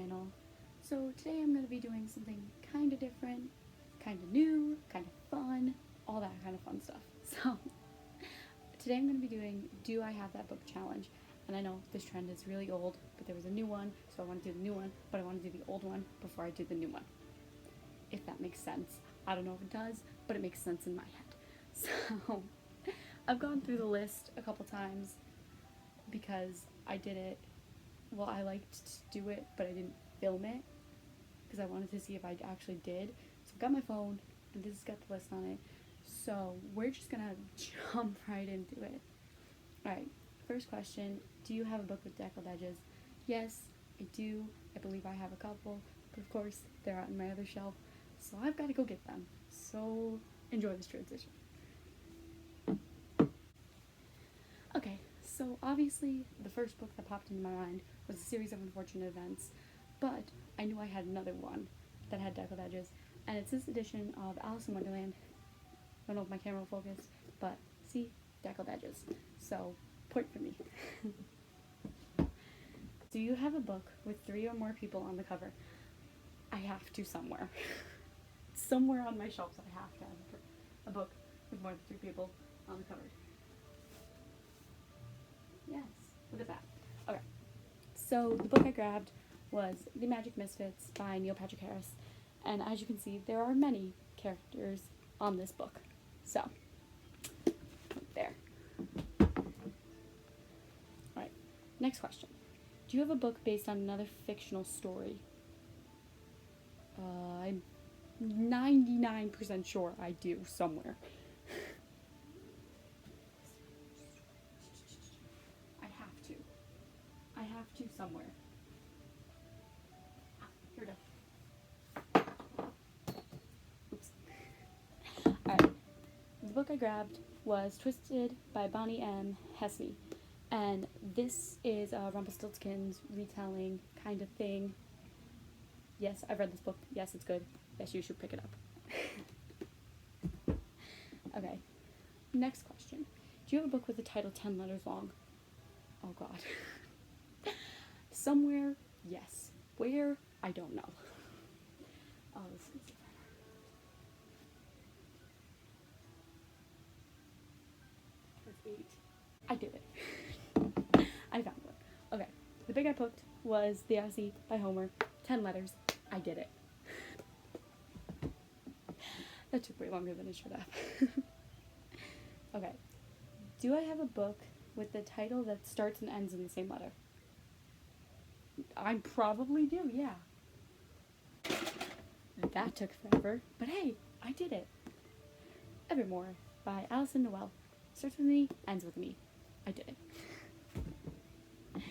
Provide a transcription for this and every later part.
channel. So today I'm going to be doing something kind of different, kind of new, kind of fun, all that kind of fun stuff. So today I'm going to be doing Do I Have That Book Challenge. And I know this trend is really old, but there was a new one, so I want to do the new one, but I want to do the old one before I do the new one. If that makes sense. I don't know if it does, but it makes sense in my head. So I've gone through the list a couple times because I did it, well, I liked to do it, but I didn't film it because I wanted to see if I actually did. So I've got my phone, and this has got the list on it. So we're just gonna jump right into it. Alright, first question, do you have a book with deckled edges? Yes, I do. I believe I have a couple, but of course they're out in my other shelf, so I've got to go get them. So enjoy this transition. Okay, so obviously the first book that popped into my mind was A Series of Unfortunate Events, but I knew I had another one that had deckled edges, and it's this edition of Alice in Wonderland. I don't know if my camera will focus, but see, deckled edges. So, point for me. Do you have a book with 3 or more people on the cover? I have to somewhere. Somewhere on my shelves I have to have a book with more than 3 people on the cover. Yes, look at that. Okay, so the book I grabbed was The Magic Misfits by Neil Patrick Harris, and as you can see, there are many characters on this book. So, there. Alright, next question. Do you have a book based on another fictional story? I'm 99% sure I do, somewhere. I have to somewhere. Here we go. Oops. Alright. The book I grabbed was Twisted by Bonnie M. Hesse. And this is a Rumpelstiltskin's retelling kind of thing. Yes, I've read this book. Yes, it's good. Yes, you should pick it up. Okay. Next question. Do you have a book with the title 10 letters long? Oh god. Somewhere, yes. Where? I don't know. Oh, this is different. That's 8. I did it. I found one. Okay. The big I picked was The Aussie by Homer. 10 letters. I did it. That took way longer than it should have. Okay. Do I have a book with the title that starts and ends in the same letter? I probably do, yeah. That took forever, but hey, I did it. Evermore by Alison Noel. Starts with me, ends with me. I did it.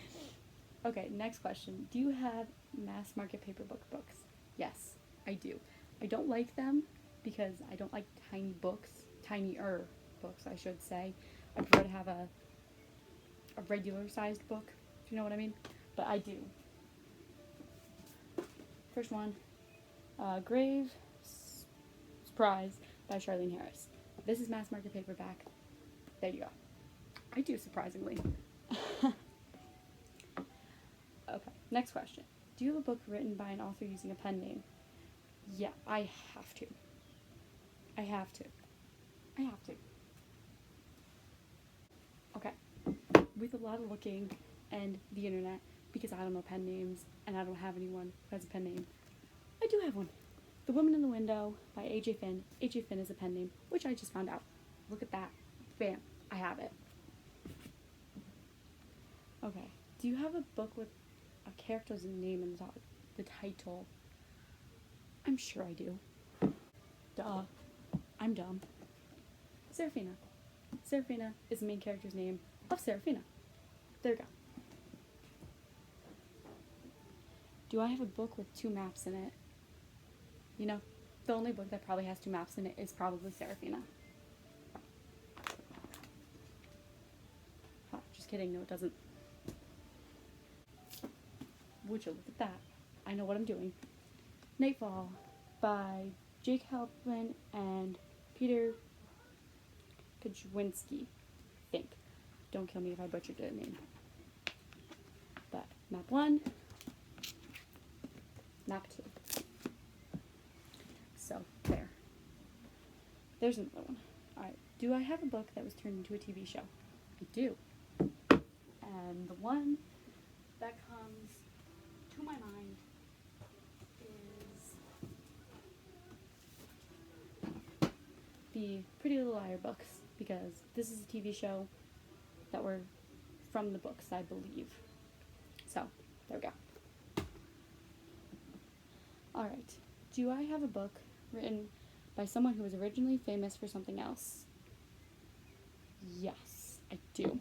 Okay, next question. Do you have mass market paper books? Yes, I do. I don't like them because I don't like tiny books. Tinier books, I should say. I prefer to have a regular sized book, if you know what I mean. But I do. First one, Grave Surprise by Charlene Harris. This is mass market paperback. There you go. I do, surprisingly. Okay, next question. Do you have a book written by an author using a pen name? Yeah, I have to. I have to. Okay. With a lot of looking and the internet, because I don't know pen names and I don't have anyone who has a pen name, I do have one. The Woman in the Window by A.J. Finn. A.J. Finn is a pen name, which I just found out. Look at that. Bam. I have it. Okay. Do you have a book with a character's name in the title? I'm sure I do. Duh. I'm dumb. Serafina. Serafina is the main character's name of Serafina. There you go. Do I have a book with 2 maps in it? You know, the only book that probably has 2 maps in it is probably Serafina. Huh, just kidding, no it doesn't. Would you look at that? I know what I'm doing. Nightfall by Jake Halpin and Peter Kajwinski, I think. Don't kill me if I butchered the name. But map 1, Nap 2. So, there. There's another one. Alright, do I have a book that was turned into a TV show? I do. And the one that comes to my mind is the Pretty Little Liar books, because this is a TV show that were from the books, I believe. So, there we go. Alright, do I have a book written by someone who was originally famous for something else? Yes, I do.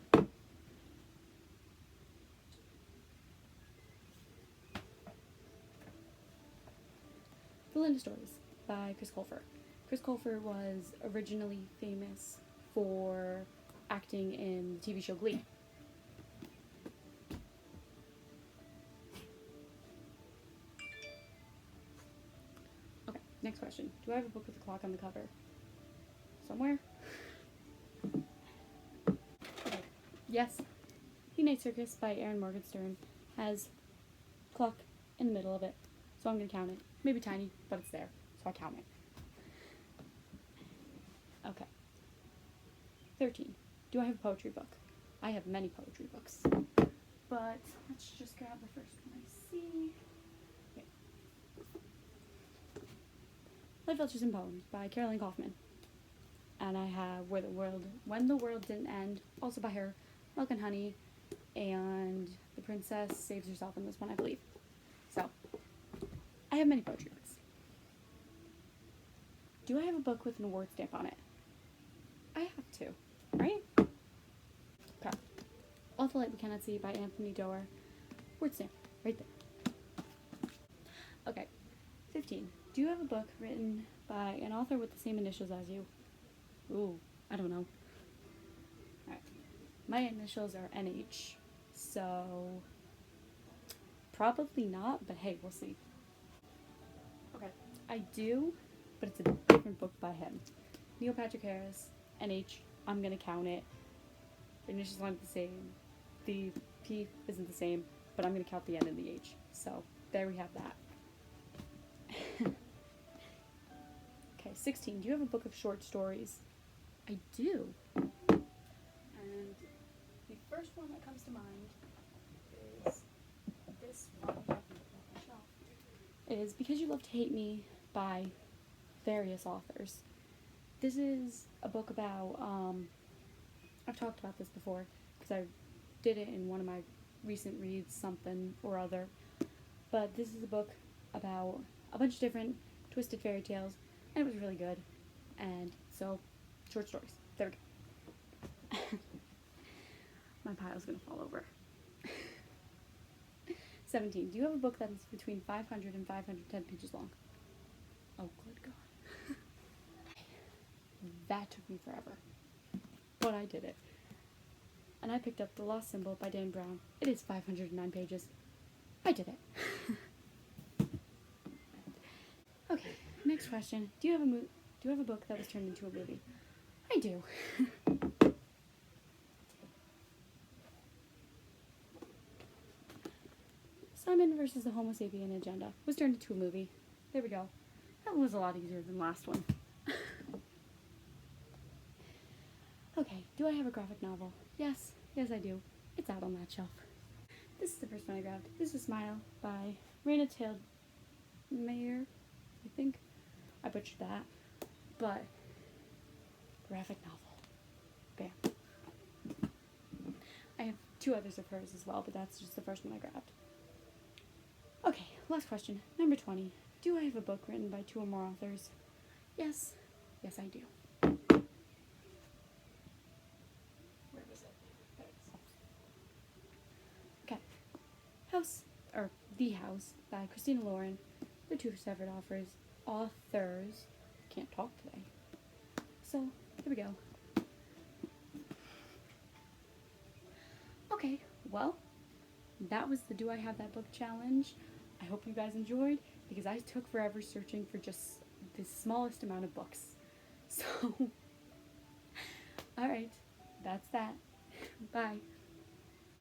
The Linda Stories by Chris Colfer. Chris Colfer was originally famous for acting in the TV show Glee. Okay, next question. Do I have a book with a clock on the cover? Somewhere? Okay. Yes. Night Circus by Erin Morgenstern has a clock in the middle of it, so I'm going to count it. Maybe tiny, but it's there, so I count it. Okay. 13. Do I have a poetry book? I have many poetry books, but let's just grab the first one I see. Okay. Life, Letters, and Poems by Caroline Kaufman. And I have When the World Didn't End, also by her, Milk and Honey, and the princess saves herself in this one, I believe. So, I have many poetry books. Do I have a book with an award stamp on it? I have two, right? Okay. All the Light We Cannot See by Anthony Doerr. Word stamp, right there. Okay. 15. Do you have a book written by an author with the same initials as you? Ooh, I don't know. Alright. My initials are NH, so probably not, but hey, we'll see. Okay, I do, but it's a different book by him. Neil Patrick Harris, NH, I'm gonna count it. The initials aren't the same. The P isn't the same, but I'm gonna count the N and the H. So, there we have that. Okay, 16. Do you have a book of short stories? I do. And the first one that comes to mind is this one. Is Because You Love to Hate Me by various authors. This is a book about, I've talked about this before, because I did it in one of my recent reads, something or other, but this is a book about a bunch of different twisted fairy tales, and it was really good, and so, short stories. There we go. My pile's gonna fall over. 17. Do you have a book that is between 500 and 510 pages long? Oh, good God. That took me forever. But I did it. And I picked up The Lost Symbol by Dan Brown. It is 509 pages. I did it. Okay, next question. Do you have a book that was turned into a movie? I do. Simon versus the Homosapien Agenda was turned into a movie. There we go. That one was a lot easier than the last one. Okay, do I have a graphic novel? Yes, I do. It's out on that shelf. This is the first one I grabbed. This is Smile by Rayna Mayer, I think. I butchered that. But, graphic novel. Bam. I have two others of hers as well, but that's just the first one I grabbed. Okay, last question. Number 20. Do I have a book written by two or more authors? Yes, I do. Where was it? There it is. Okay. The House by Christina Lauren. They're two separate authors. Can't talk today. So, here we go. Okay, well, that was the Do I Have That Book challenge. I hope you guys enjoyed, because I took forever searching for just the smallest amount of books. So, alright, that's that. Bye.